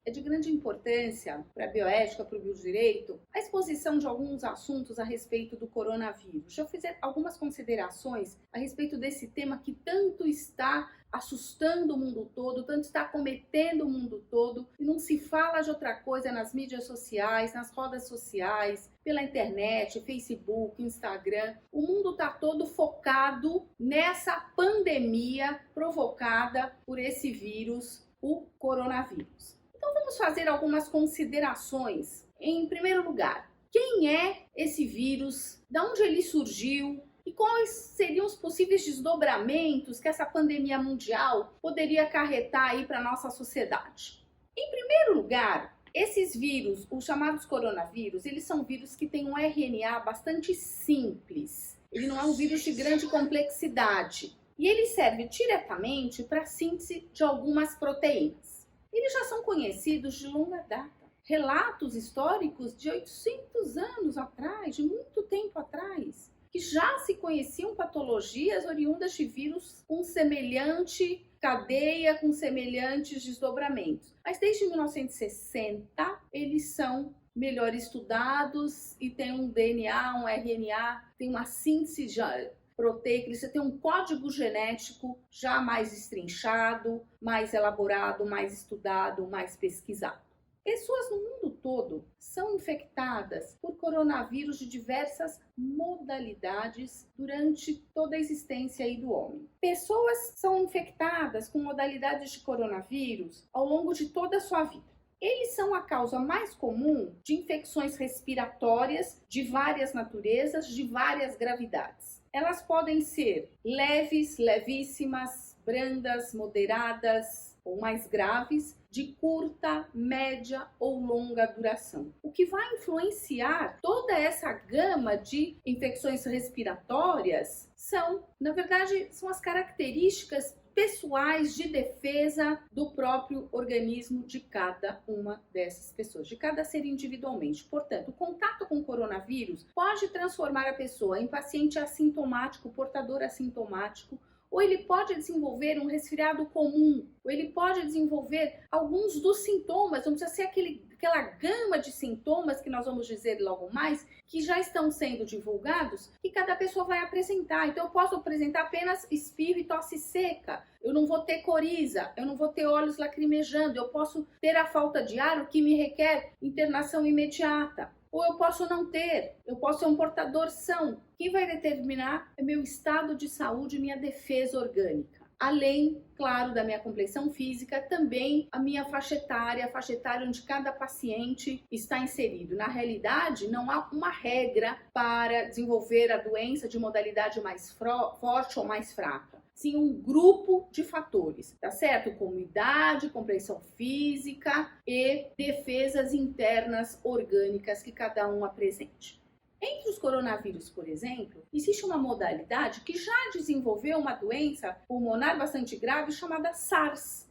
é de grande importância para a bioética, para o biodireito, a exposição de alguns assuntos a respeito do coronavírus. Deixa eu fazer algumas considerações a respeito desse tema que tanto está assustando o mundo todo, tanto está acometendo o mundo todo, e não se fala de outra coisa nas mídias sociais, nas rodas sociais, pela internet, Facebook, Instagram. O mundo está todo focado nessa pandemia provocada por esse vírus, o coronavírus. Então vamos fazer algumas considerações. Em primeiro lugar, quem é esse vírus? De onde ele surgiu? E quais seriam os possíveis desdobramentos que essa pandemia mundial poderia acarretar aí para a nossa sociedade? Em primeiro lugar, esses vírus, os chamados coronavírus, eles são vírus que têm um RNA bastante simples. Ele não é um vírus de grande complexidade. E ele serve diretamente para a síntese de algumas proteínas. Eles já são conhecidos de longa data. Relatos históricos de 800 anos atrás, de muito tempo atrás, que já se conheciam patologias oriundas de vírus com semelhante cadeia, com semelhantes desdobramentos. Mas desde 1960, eles são melhor estudados e têm um DNA, um RNA, tem uma síntese proteica, você tem um código genético já mais destrinchado, mais elaborado, mais estudado, mais pesquisado. Pessoas no mundo todo são infectadas por coronavírus de diversas modalidades durante toda a existência aí do homem. Pessoas são infectadas com modalidades de coronavírus ao longo de toda a sua vida. Eles são a causa mais comum de infecções respiratórias de várias naturezas, de várias gravidades. Elas podem ser leves, levíssimas, brandas, moderadas ou mais graves, de curta, média ou longa duração. O que vai influenciar toda essa gama de infecções respiratórias são, na verdade, são as características pessoais de defesa do próprio organismo de cada uma dessas pessoas, de cada ser individualmente. Portanto, o contato com o coronavírus pode transformar a pessoa em paciente assintomático, portador assintomático, ou ele pode desenvolver um resfriado comum, ou ele pode desenvolver alguns dos sintomas, não precisa ser aquela gama de sintomas que nós vamos dizer logo mais, que já estão sendo divulgados, que cada pessoa vai apresentar. Então eu posso apresentar apenas espirro e tosse seca, eu não vou ter coriza, eu não vou ter olhos lacrimejando, eu posso ter a falta de ar, o que me requer internação imediata. Ou eu posso não ter, eu posso ser um portador são. Quem vai determinar é meu estado de saúde, minha defesa orgânica. Além, claro, da minha complexão física, também a minha faixa etária onde cada paciente está inserido. Na realidade, não há uma regra para desenvolver a doença de modalidade mais forte ou mais fraca. Sim, um grupo de fatores, tá certo? Como idade, complexão física e defesas internas orgânicas que cada um apresente. Entre os coronavírus, por exemplo, existe uma modalidade que já desenvolveu uma doença pulmonar bastante grave chamada SARS.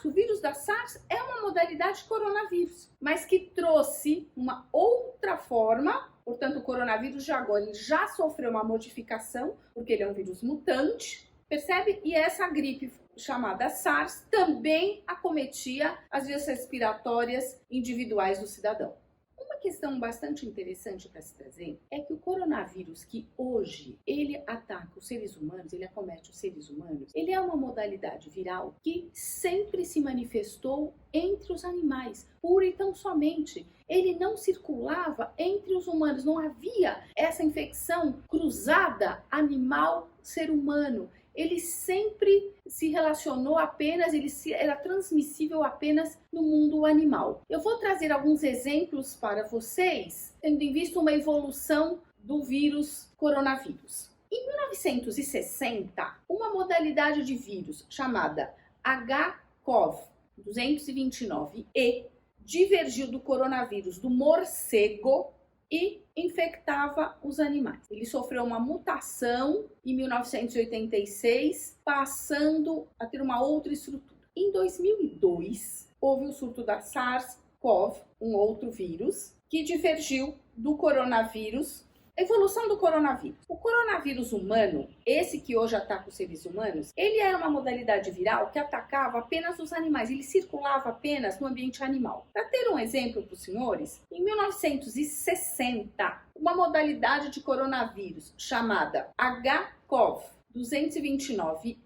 O vírus da SARS é uma modalidade de coronavírus, mas que trouxe uma outra forma. Portanto, o coronavírus de agora ele já sofreu uma modificação, porque ele é um vírus mutante. Percebe? E essa gripe chamada SARS também acometia as vias respiratórias individuais do cidadão. Uma questão bastante interessante para se trazer é que o coronavírus que hoje ele ataca os seres humanos, ele acomete os seres humanos, ele é uma modalidade viral que sempre se manifestou entre os animais, pura e tão somente. Ele não circulava entre os humanos, não havia essa infecção cruzada animal-ser humano. Ele sempre se relacionou apenas, era transmissível apenas no mundo animal. Eu vou trazer alguns exemplos para vocês, tendo em vista uma evolução do vírus coronavírus. Em 1960, uma modalidade de vírus chamada HCoV-229E divergiu do coronavírus do morcego e infectava os animais. Ele sofreu uma mutação em 1986, passando a ter uma outra estrutura. Em 2002, houve o surto da SARS-CoV, um outro vírus, que divergiu do coronavírus Evolução do coronavírus. O coronavírus humano, esse que hoje ataca os seres humanos, ele era uma modalidade viral que atacava apenas os animais, ele circulava apenas no ambiente animal. Para ter um exemplo para os senhores, em 1960, uma modalidade de coronavírus chamada HCoV 229E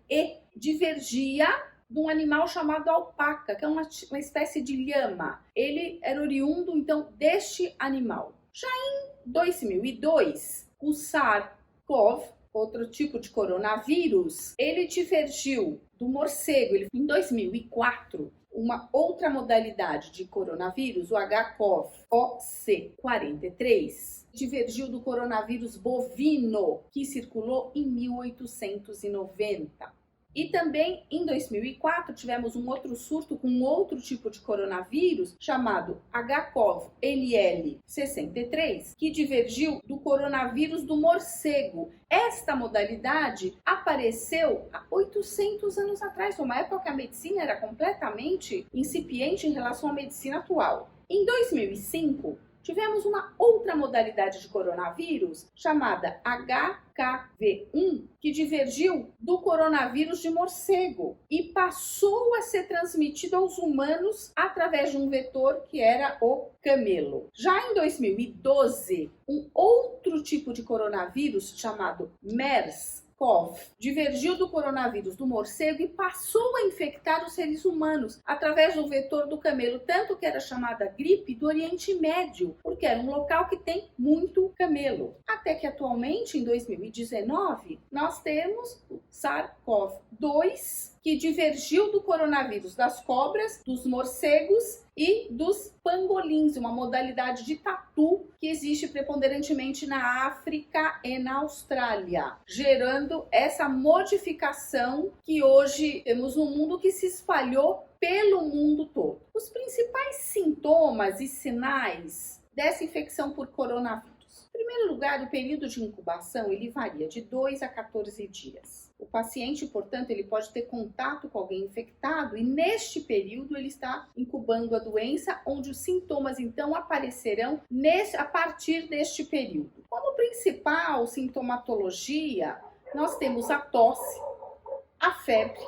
divergia de um animal chamado alpaca, que é uma espécie de lhama. Ele era oriundo, então, deste animal. Já em 2002, o SARS-CoV, outro tipo de coronavírus, ele divergiu do morcego. Em 2004, uma outra modalidade de coronavírus, o HCoV-OC43, divergiu do coronavírus bovino, que circulou em 1890. E também em 2004 tivemos um outro surto com outro tipo de coronavírus chamado HCoV-LL63, que divergiu do coronavírus do morcego. Esta modalidade apareceu há 800 anos atrás, uma época que a medicina era completamente incipiente em relação à medicina atual. Em 2005, tivemos uma outra modalidade de coronavírus chamada HKV1, que divergiu do coronavírus de morcego e passou a ser transmitido aos humanos através de um vetor que era o camelo. Já em 2012, um outro tipo de coronavírus chamado MERS-CoV divergiu do coronavírus do morcego e passou a infectar os seres humanos através do vetor do camelo, tanto que era chamada gripe do Oriente Médio, porque era um local que tem muito camelo. Até que atualmente, em 2019, nós temos o SARS-CoV-2, que divergiu do coronavírus das cobras, dos morcegos e dos pangolins, uma modalidade de tatu que existe preponderantemente na África e na Austrália, gerando essa modificação que hoje temos no mundo, que se espalhou pelo mundo todo. Os principais sintomas e sinais dessa infecção por coronavírus. Em primeiro lugar, o período de incubação ele varia de 2 a 14 dias. O paciente, portanto, ele pode ter contato com alguém infectado e neste período ele está incubando a doença, onde os sintomas então aparecerão a partir deste período. Como principal sintomatologia, nós temos a tosse, a febre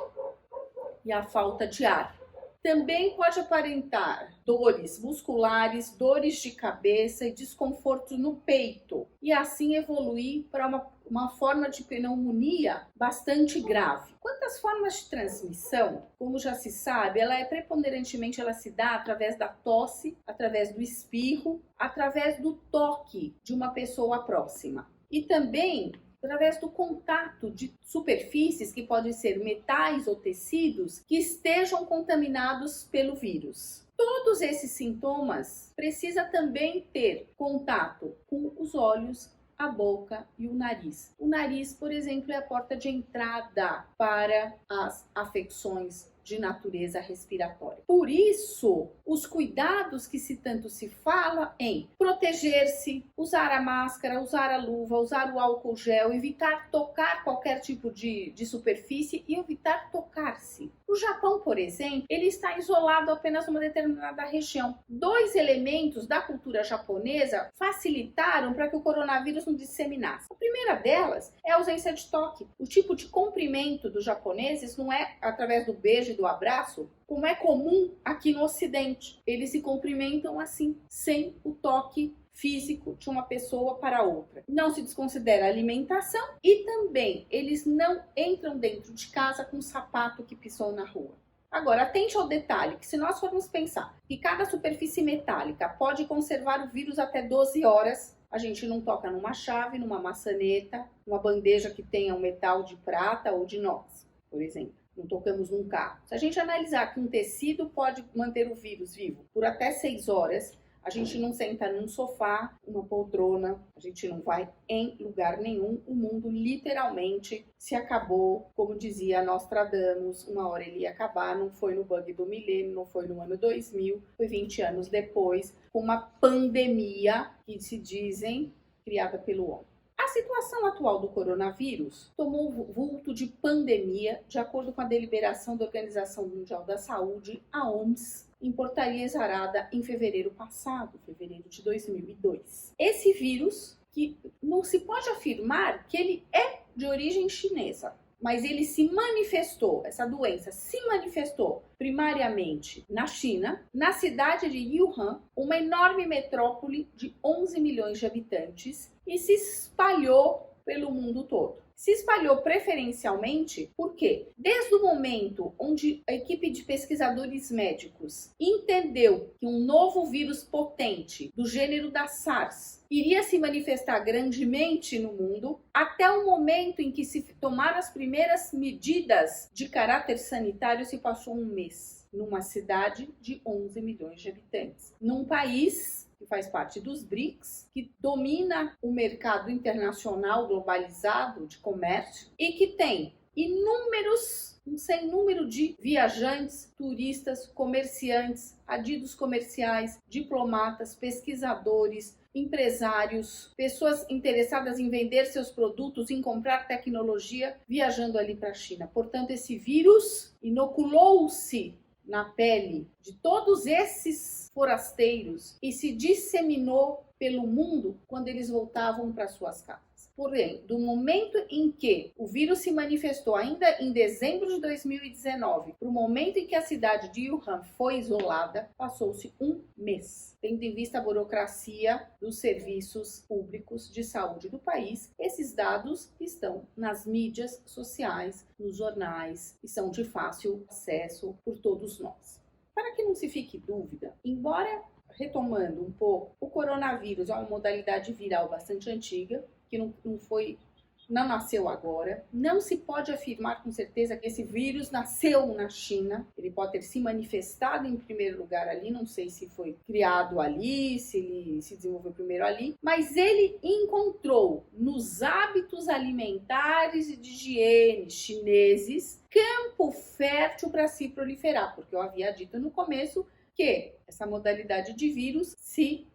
e a falta de ar. Também pode aparentar dores musculares, dores de cabeça e desconforto no peito, e assim evoluir para uma forma de pneumonia bastante grave. Quanto às formas de transmissão, como já se sabe, preponderantemente ela se dá através da tosse, através do espirro, através do toque de uma pessoa próxima. E também através do contato de superfícies que podem ser metais ou tecidos que estejam contaminados pelo vírus. Todos esses sintomas precisa também ter contato com os olhos, a boca e o nariz. O nariz, por exemplo, é a porta de entrada para as afecções de natureza respiratória. Por isso, os cuidados que tanto se fala em proteger-se, usar a máscara, usar a luva, usar o álcool gel, evitar tocar qualquer tipo de superfície e evitar tocar-se. No Japão, por exemplo, ele está isolado apenas numa determinada região. 2 elementos da cultura japonesa facilitaram para que o coronavírus não disseminasse. A primeira delas é a ausência de toque. O tipo de cumprimento dos japoneses não é através do beijo e do abraço, como é comum aqui no Ocidente. Eles se cumprimentam assim, sem o toque físico de uma pessoa para outra. Não se desconsidera a alimentação e também eles não entram dentro de casa com o sapato que pisou na rua. Agora, atente ao detalhe que se nós formos pensar que cada superfície metálica pode conservar o vírus até 12 horas, a gente não toca numa chave, numa maçaneta, numa bandeja que tenha um metal de prata ou de inox, por exemplo. Não tocamos num carro. Se a gente analisar que um tecido pode manter o vírus vivo por até 6 horas, a gente não senta num sofá, numa poltrona, a gente não vai em lugar nenhum. O mundo literalmente se acabou, como dizia Nostradamus, uma hora ele ia acabar, não foi no bug do milênio, não foi no ano 2000, foi 20 anos depois, com uma pandemia que se dizem criada pelo homem. A situação atual do coronavírus tomou vulto de pandemia, de acordo com a deliberação da Organização Mundial da Saúde, a OMS, em portaria exarada em fevereiro passado, fevereiro de 2002. Esse vírus, que não se pode afirmar que ele é de origem chinesa, mas ele se manifestou, essa doença se manifestou primariamente na China, na cidade de Wuhan, uma enorme metrópole de 11 milhões de habitantes, e se espalhou pelo mundo todo. Se espalhou preferencialmente porque, desde o momento onde a equipe de pesquisadores médicos entendeu que um novo vírus potente do gênero da SARS iria se manifestar grandemente no mundo, até o momento em que se tomaram as primeiras medidas de caráter sanitário, se passou um mês, numa cidade de 11 milhões de habitantes, num país que faz parte dos BRICS, que domina o mercado internacional globalizado de comércio e que tem um sem número de viajantes, turistas, comerciantes, adidos comerciais, diplomatas, pesquisadores, empresários, pessoas interessadas em vender seus produtos, em comprar tecnologia, viajando ali para a China. Portanto, esse vírus inoculou-se na pele de todos esses forasteiros e se disseminou pelo mundo quando eles voltavam para suas casas. Porém, do momento em que o vírus se manifestou ainda em dezembro de 2019, para o momento em que a cidade de Wuhan foi isolada, passou-se um mês. Tendo em vista a burocracia dos serviços públicos de saúde do país, esses dados estão nas mídias sociais, nos jornais, e são de fácil acesso por todos nós. Para que não se fique dúvida, embora, retomando um pouco, o coronavírus é uma modalidade viral bastante antiga, que não nasceu agora. Não se pode afirmar com certeza que esse vírus nasceu na China. Ele pode ter se manifestado em primeiro lugar ali, não sei se foi criado ali, se ele se desenvolveu primeiro ali, mas ele encontrou nos hábitos alimentares e de higiene chineses campo fértil para se proliferar, porque eu havia dito no começo que essa modalidade de vírus se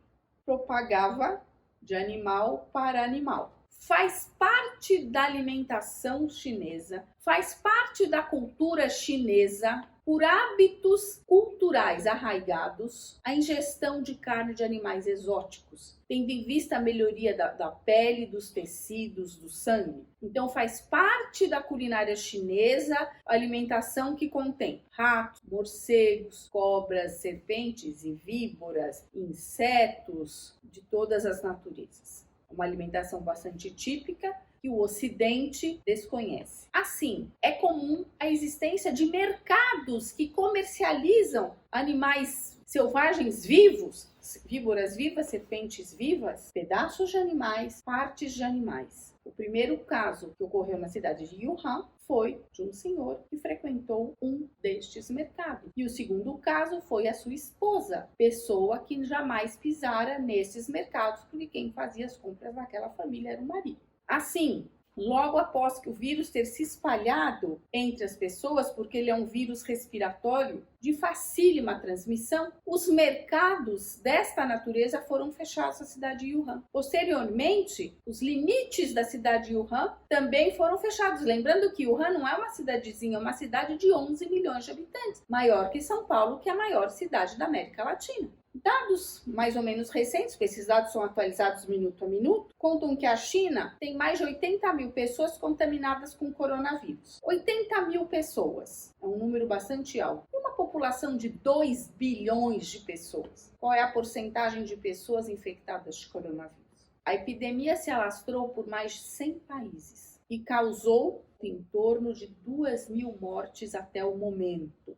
propagava de animal para animal. Faz parte da alimentação chinesa, faz parte da cultura chinesa, por hábitos culturais arraigados, a ingestão de carne de animais exóticos, tendo em vista a melhoria da pele, dos tecidos, do sangue. Então faz parte da culinária chinesa a alimentação que contém ratos, morcegos, cobras, serpentes e víboras, insetos de todas as naturezas. Uma alimentação bastante típica que o Ocidente desconhece. Assim, é comum a existência de mercados que comercializam animais selvagens vivos, víboras vivas, serpentes vivas, pedaços de animais, partes de animais. O primeiro caso que ocorreu na cidade de Wuhan foi de um senhor que frequentou um destes mercados. E o segundo caso foi a sua esposa, pessoa que jamais pisara nesses mercados, porque quem fazia as compras naquela família era o marido. Assim, logo após que o vírus ter se espalhado entre as pessoas, porque ele é um vírus respiratório de facílima transmissão, os mercados desta natureza foram fechados na cidade de Wuhan. Posteriormente, os limites da cidade de Wuhan também foram fechados. Lembrando que Wuhan não é uma cidadezinha, é uma cidade de 11 milhões de habitantes, maior que São Paulo, que é a maior cidade da América Latina. Dados mais ou menos recentes, porque esses dados são atualizados minuto a minuto, contam que a China tem mais de 80 mil pessoas contaminadas com coronavírus. 80 mil pessoas, é um número bastante alto. E uma população de 2 bilhões de pessoas. Qual é a porcentagem de pessoas infectadas de coronavírus? A epidemia se alastrou por mais de 100 países e causou em torno de 2.000 mortes até o momento.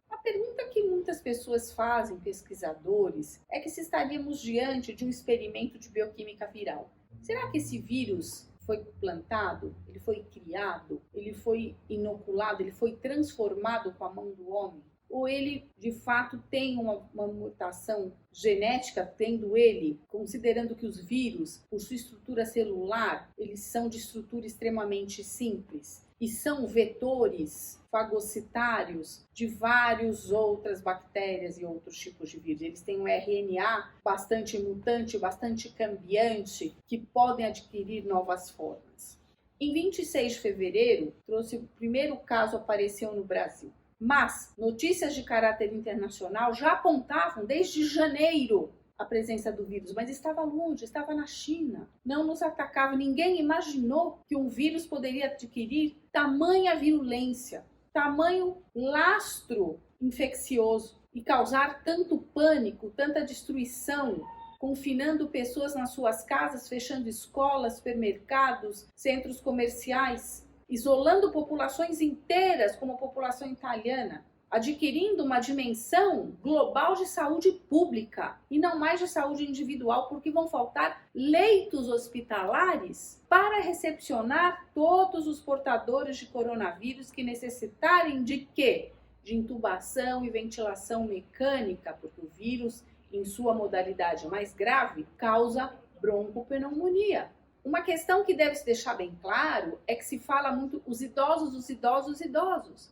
A pergunta que muitas pessoas fazem, pesquisadores, é que se estaríamos diante de um experimento de bioquímica viral. Será que esse vírus foi plantado, ele foi criado, ele foi inoculado, ele foi transformado com a mão do homem? Ou ele, de fato, tem uma mutação genética, tendo ele, considerando que os vírus, por sua estrutura celular, eles são de estrutura extremamente simples e são vetores fagocitários de várias outras bactérias e outros tipos de vírus. Eles têm um RNA bastante mutante, bastante cambiante, que podem adquirir novas formas. Em 26 de fevereiro, o primeiro caso apareceu no Brasil. Mas notícias de caráter internacional já apontavam desde janeiro a presença do vírus, mas estava longe, estava na China, não nos atacava. Ninguém imaginou que um vírus poderia adquirir tamanha virulência, tamanho lastro infeccioso e causar tanto pânico, tanta destruição, confinando pessoas nas suas casas, fechando escolas, supermercados, centros comerciais, isolando populações inteiras, como a população italiana, adquirindo uma dimensão global de saúde pública e não mais de saúde individual, porque vão faltar leitos hospitalares para recepcionar todos os portadores de coronavírus que necessitarem de quê? De intubação e ventilação mecânica, porque o vírus, em sua modalidade mais grave, causa broncopneumonia. Uma questão que deve se deixar bem claro é que se fala muito os idosos,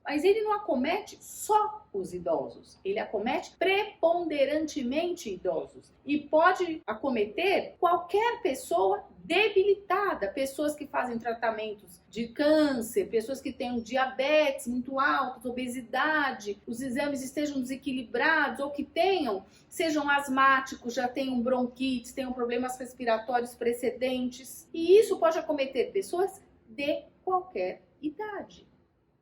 mas ele não acomete só os idosos, ele acomete preponderantemente idosos e pode acometer qualquer pessoa debilitada, pessoas que fazem tratamentos de câncer, pessoas que têm diabetes muito alto, obesidade, os exames estejam desequilibrados ou que sejam asmáticos, já tenham bronquites, tenham problemas respiratórios precedentes. E isso pode acometer pessoas de qualquer idade.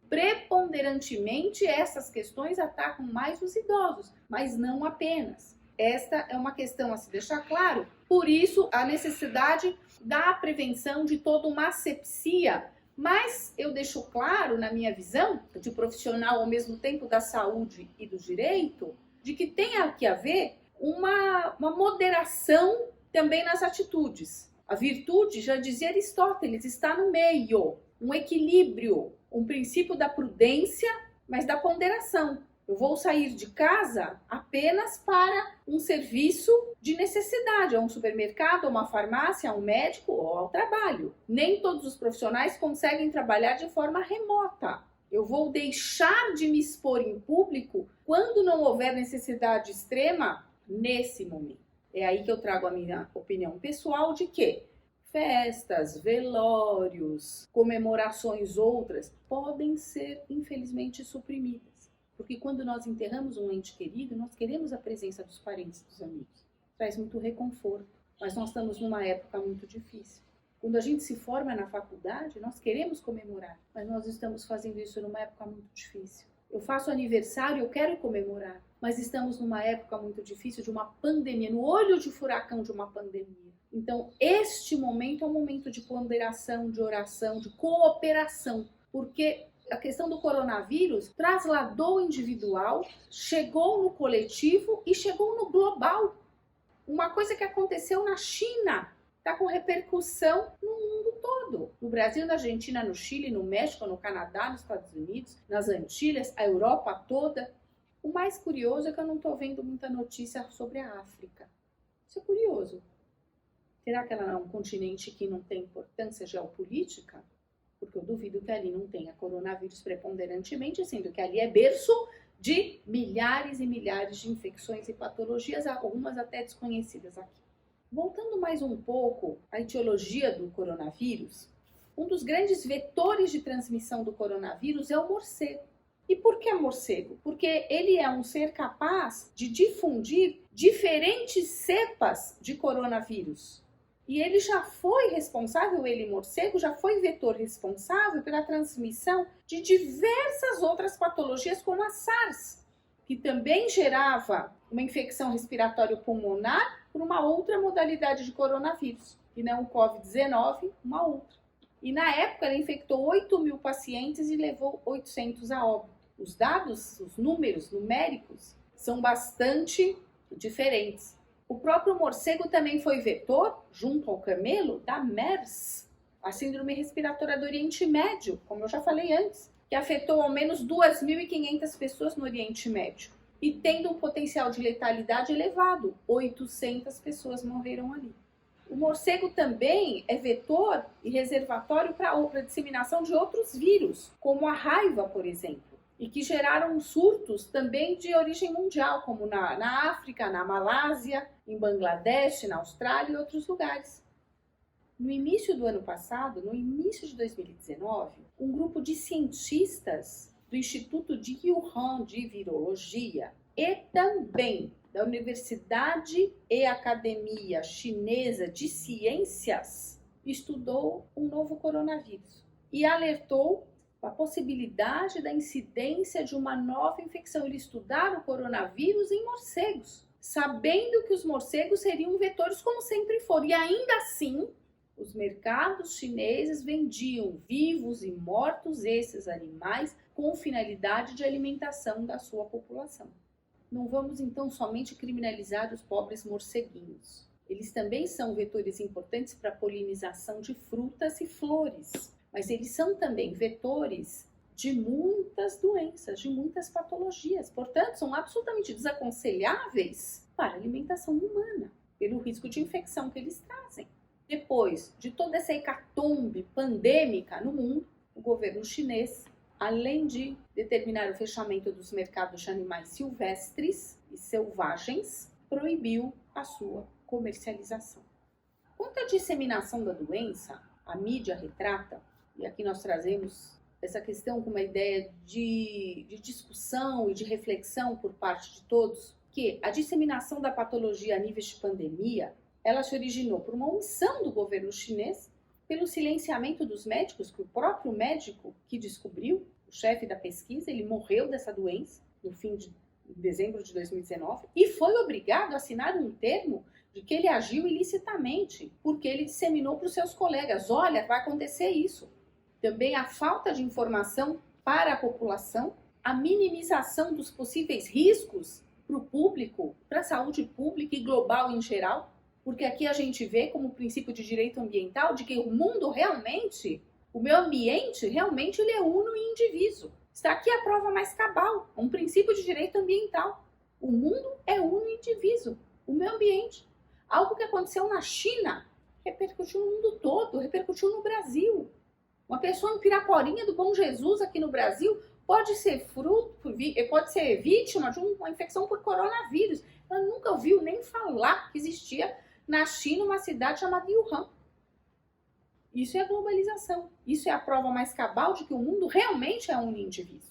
Preponderantemente, essas questões atacam mais os idosos, mas não apenas. Esta é uma questão a se deixar claro. Por isso, a necessidade da prevenção de toda uma asepsia. Mas eu deixo claro, na minha visão, de profissional ao mesmo tempo da saúde e do direito, de que tem que haver uma moderação também nas atitudes. A virtude, já dizia Aristóteles, está no meio, um equilíbrio, um princípio da prudência, mas da ponderação. Eu vou sair de casa apenas para um serviço de necessidade, a um supermercado, a uma farmácia, a um médico ou ao trabalho. Nem todos os profissionais conseguem trabalhar de forma remota. Eu vou deixar de me expor em público quando não houver necessidade extrema nesse momento. É aí que eu trago a minha opinião pessoal de que festas, velórios, comemorações outras podem ser, infelizmente, suprimidas. Porque quando nós enterramos um ente querido, nós queremos a presença dos parentes, dos amigos. Traz muito reconforto, mas nós estamos numa época muito difícil. Quando a gente se forma na faculdade, nós queremos comemorar, mas nós estamos fazendo isso numa época muito difícil. Eu faço aniversário, eu quero comemorar, mas estamos numa época muito difícil de uma pandemia, no olho de furacão de uma pandemia. Então, este momento é um momento de ponderação, de oração, de cooperação, porque a questão do coronavírus trasladou o individual, chegou no coletivo e chegou no global. Uma coisa que aconteceu na China está com repercussão no mundo todo. No Brasil, na Argentina, no Chile, no México, no Canadá, nos Estados Unidos, nas Antilhas, a Europa toda. O mais curioso é que eu não estou vendo muita notícia sobre a África. Isso é curioso. Será que ela é um continente que não tem importância geopolítica? Porque eu duvido que ali não tenha coronavírus preponderantemente, sendo que ali é berço de milhares e milhares de infecções e patologias, algumas até desconhecidas aqui. Voltando mais um pouco à etiologia do coronavírus, um dos grandes vetores de transmissão do coronavírus é o morcego. E por que morcego? Porque ele é um ser capaz de difundir diferentes cepas de coronavírus. E ele já foi responsável, morcego, já foi vetor responsável pela transmissão de diversas outras patologias, como a SARS, que também gerava uma infecção respiratória pulmonar por uma outra modalidade de coronavírus, e não o Covid-19, uma outra. E na época ela infectou 8.000 pacientes e levou 800 a óbito. Os dados, os números numéricos, são bastante diferentes. O próprio morcego também foi vetor, junto ao camelo, da MERS, a síndrome respiratória do Oriente Médio, como eu já falei antes, que afetou ao menos 2.500 pessoas no Oriente Médio. E tendo um potencial de letalidade elevado, 800 pessoas morreram ali. O morcego também é vetor e reservatório para a disseminação de outros vírus, como a raiva, por exemplo, e que geraram surtos também de origem mundial, como na África, na Malásia, em Bangladesh, na Austrália e outros lugares. No início do ano passado, no início de 2019, um grupo de cientistas do Instituto de Wuhan de Virologia e também da Universidade e Academia Chinesa de Ciências estudou o novo coronavírus e alertou a possibilidade da incidência de uma nova infecção. Eles estudaram o coronavírus em morcegos, sabendo que os morcegos seriam vetores como sempre foram. E ainda assim, os mercados chineses vendiam vivos e mortos esses animais com finalidade de alimentação da sua população. Não vamos então somente criminalizar os pobres morceguinhos. Eles também são vetores importantes para a polinização de frutas e flores, mas eles são também vetores de muitas doenças, de muitas patologias. Portanto, são absolutamente desaconselháveis para a alimentação humana, pelo risco de infecção que eles trazem. Depois de toda essa hecatombe pandêmica no mundo, o governo chinês, além de determinar o fechamento dos mercados de animais silvestres e selvagens, proibiu a sua comercialização. Quanto à disseminação da doença, a mídia retrata, e aqui nós trazemos essa questão com uma ideia de discussão e de reflexão por parte de todos, que a disseminação da patologia a níveis de pandemia, ela se originou por uma omissão do governo chinês, pelo silenciamento dos médicos, que o próprio médico que descobriu, o chefe da pesquisa, ele morreu dessa doença no fim de dezembro de 2019 e foi obrigado a assinar um termo de que ele agiu ilicitamente, porque ele disseminou para os seus colegas, olha, vai acontecer isso. Também a falta de informação para a população, a minimização dos possíveis riscos para o público, para a saúde pública e global em geral, porque aqui a gente vê como princípio de direito ambiental de que o mundo realmente, o meio ambiente realmente ele é uno e indiviso. Está aqui a prova mais cabal, um princípio de direito ambiental. O mundo é uno e indiviso, o meio ambiente. Algo que aconteceu na China repercutiu no mundo todo, repercutiu no Brasil. Uma pessoa em Piraporinha do Bom Jesus aqui no Brasil pode ser vítima de uma infecção por coronavírus. Ela nunca ouviu nem falar que existia na China uma cidade chamada Wuhan. Isso é a globalização. Isso é a prova mais cabal de que o mundo realmente é um indivíduo.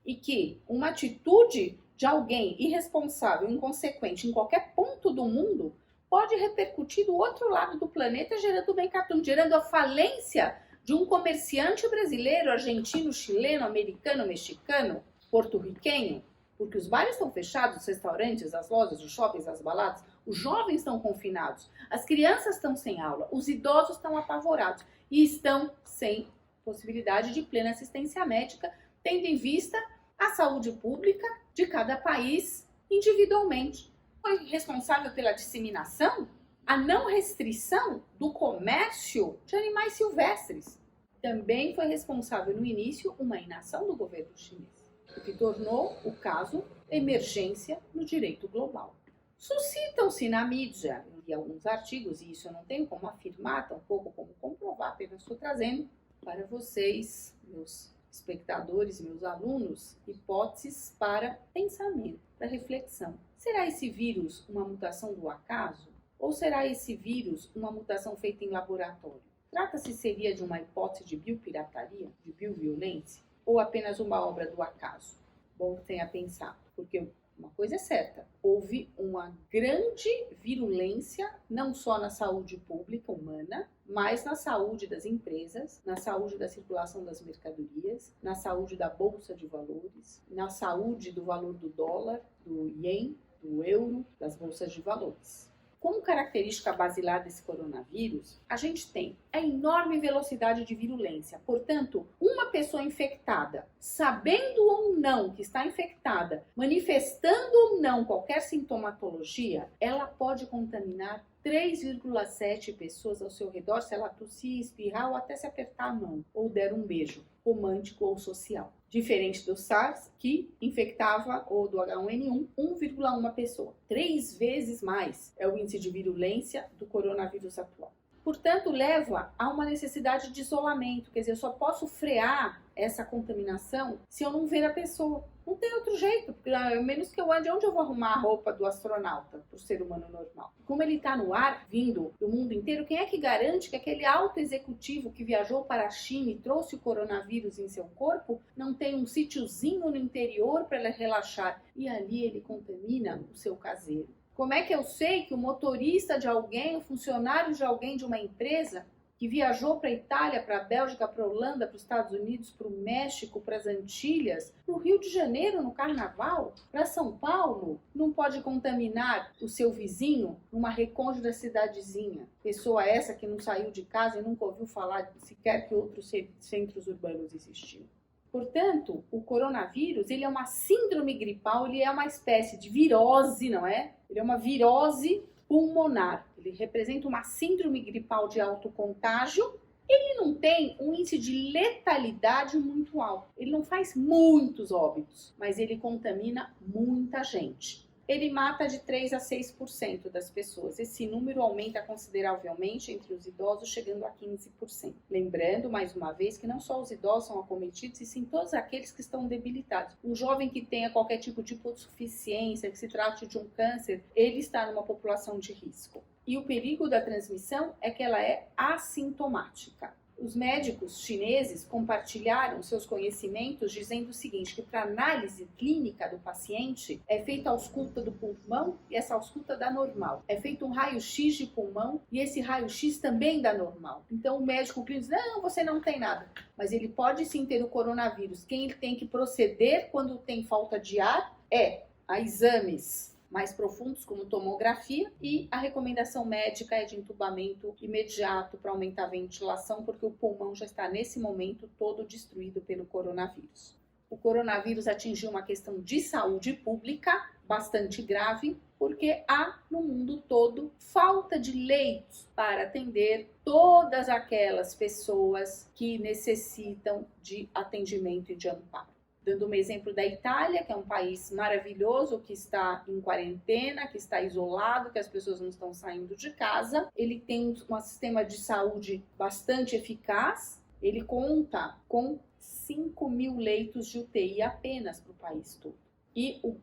E que uma atitude de alguém irresponsável, inconsequente em qualquer ponto do mundo pode repercutir do outro lado do planeta, gerando bem cartão, gerando a falência de um comerciante brasileiro, argentino, chileno, americano, mexicano, porto-riquenho, porque os bares estão fechados, os restaurantes, as lojas, os shoppings, as baladas, os jovens estão confinados, as crianças estão sem aula, os idosos estão apavorados e estão sem possibilidade de plena assistência médica, tendo em vista a saúde pública de cada país individualmente. Foi responsável pela disseminação a não restrição do comércio de animais silvestres. Também foi responsável no início uma inação do governo chinês, o que tornou o caso emergência no direito global. Suscitam-se na mídia e alguns artigos, e isso eu não tenho como afirmar, tampouco como comprovar, apenas estou trazendo para vocês, meus espectadores, meus alunos, hipóteses para pensamento, para reflexão. Será esse vírus uma mutação do acaso? Ou será esse vírus uma mutação feita em laboratório? Trata-se seria de uma hipótese de biopirataria, de bioviolência, ou apenas uma obra do acaso? Bom que tenha pensado, porque uma coisa é certa, houve uma grande virulência, não só na saúde pública humana, mas na saúde das empresas, na saúde da circulação das mercadorias, na saúde da bolsa de valores, na saúde do valor do dólar, do ien, do euro, das bolsas de valores. Como característica basilar desse coronavírus, a gente tem a enorme velocidade de virulência. Portanto, uma pessoa infectada, sabendo ou não que está infectada, manifestando ou não qualquer sintomatologia, ela pode contaminar 3,7 pessoas ao seu redor se ela tossir, espirrar ou até se apertar a mão ou der um beijo romântico ou social. Diferente do SARS, que infectava, ou do H1N1, 1,1 pessoa. 3 vezes mais é o índice de virulência do coronavírus atual. Portanto, leva a uma necessidade de isolamento, quer dizer, eu só posso frear essa contaminação se eu não ver a pessoa. Não tem outro jeito, porque a menos que eu ande, onde eu vou arrumar a roupa do astronauta, para o ser humano normal? Como ele está no ar, vindo do mundo inteiro, quem é que garante que aquele alto executivo que viajou para a China e trouxe o coronavírus em seu corpo não tem um sítiozinho no interior para ele relaxar e ali ele contamina o seu caseiro? Como é que eu sei que o motorista de alguém, o funcionário de alguém de uma empresa que viajou para a Itália, para a Bélgica, para a Holanda, para os Estados Unidos, para o México, para as Antilhas, para o Rio de Janeiro no Carnaval, para São Paulo, não pode contaminar o seu vizinho numa recôndita cidadezinha? Pessoa essa que não saiu de casa e nunca ouviu falar sequer que outros centros urbanos existiam. Portanto, o coronavírus, ele é uma síndrome gripal, ele é uma espécie de virose, não é? Ele é uma virose pulmonar. Ele representa uma síndrome gripal de alto contágio. Ele não tem um índice de letalidade muito alto. Ele não faz muitos óbitos, mas ele contamina muita gente. Ele mata de 3 a 6% das pessoas. Esse número aumenta consideravelmente entre os idosos, chegando a 15%. Lembrando, mais uma vez, que não só os idosos são acometidos, e sim todos aqueles que estão debilitados. Um jovem que tenha qualquer tipo de hipossuficiência, que se trate de um câncer, ele está numa população de risco. E o perigo da transmissão é que ela é assintomática. Os médicos chineses compartilharam seus conhecimentos dizendo o seguinte, que para análise clínica do paciente é feita a ausculta do pulmão e essa ausculta dá normal. É feito um raio-x de pulmão e esse raio-x também dá normal. Então o médico clínico diz, não, você não tem nada. Mas ele pode sim ter o coronavírus. Quem ele tem que proceder quando tem falta de ar é a exames mais profundos, como tomografia, e a recomendação médica é de entubamento imediato para aumentar a ventilação, porque o pulmão já está, nesse momento, todo destruído pelo coronavírus. O coronavírus atingiu uma questão de saúde pública bastante grave, porque há no mundo todo falta de leitos para atender todas aquelas pessoas que necessitam de atendimento e de amparo. Dando um exemplo da Itália, que é um país maravilhoso, que está em quarentena, que está isolado, que as pessoas não estão saindo de casa. Ele tem um sistema de saúde bastante eficaz. Ele conta com 5.000 leitos de UTI apenas para o país todo. E o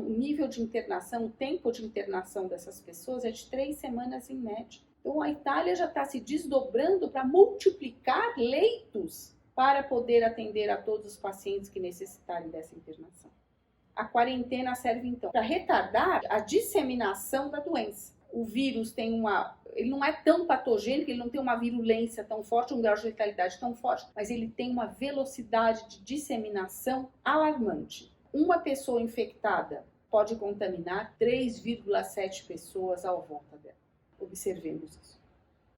nível de internação, o tempo de internação dessas pessoas é de 3 semanas em média. Então a Itália já está se desdobrando para multiplicar leitos para poder atender a todos os pacientes que necessitarem dessa internação. A quarentena serve, então, para retardar a disseminação da doença. O vírus ele não é tão patogênico, ele não tem uma virulência tão forte, um grau de letalidade tão forte, mas ele tem uma velocidade de disseminação alarmante. Uma pessoa infectada pode contaminar 3,7 pessoas à volta dela. Observemos isso.